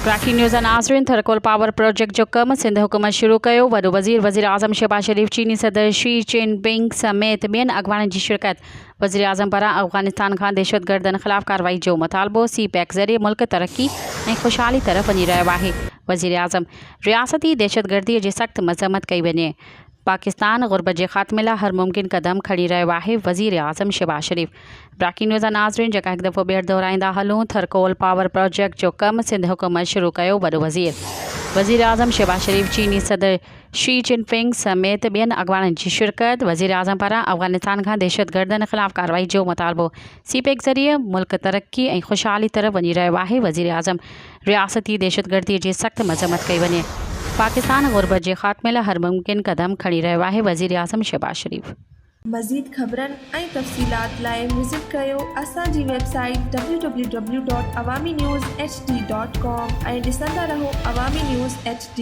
Breaking news नाज़रीन। Thar coal power project जो कम सिंध हुकूमत शुरू कयो। वॾो वज़ीर आज़म शहबाज शरीफ, चीनी सदर शी जिनपिंग समेत ॿियनि अॻवाननि जी शिरकत। वज़ीर आज़म पारां अफ़गानिस्तान खां दहशतगर्दनि ख़िलाफ़ कार्रवाई जो मुतालबो। CPEC ज़रिए मुल्क तरक्की ऐं खुशहाली तरफ़ वञी रहियो आहे। वज़ीर आज़म रियासती दहशतगर्दीअ जी सख़्त मज़म्मत कई वञे। पाकिस्तान ग़ुरबत जे ख़ात्मे लाइ हर मुमकिन क़दम खणी रहियो आहे। वज़ीर आज़म शहबाज शरीफ। ब्रेकिंग न्यूज़ नाज़रीन, जेका हिकु दफ़ो ॿीहर दोहराईंदा हलूं। थरकोल पावर प्रोजेक्ट जो कम सिंध हुकूमत शुरू कयो। वॾो वज़ीर आज़म शहबाज शरीफ, चीनी सदर शी जिनपिंग समेत ॿियनि अॻवाननि जी शिरकत। वज़ीर आज़म पारां अफ़गानिस्तान खां दहशतगर्दनि ख़िलाफ़ कार्रवाई जो मुतालबो। CPEC ज़रिए मुल्क तरक्की ऐं खुशहाली तरफ़ वञी रहियो आहे। वज़ीर आज़म रियासती दहशतगर्दीअ जी सख़्त मज़म्मत कई वञे। पाकिस्तान ग़ुरबत जे ख़ात्मे लाइ हर मुमकिन क़दम खणी रहियो आहे। वज़ीर आज़म शहबाज शरीफ। मज़ीद ख़बरनि ऐं तफ़सीलात लाइ विज़िट कयो असांजी वेबसाइट www.awamiNewsHD.com ऐं ॾिसंदा रहो अवामी न्यूज़ HD।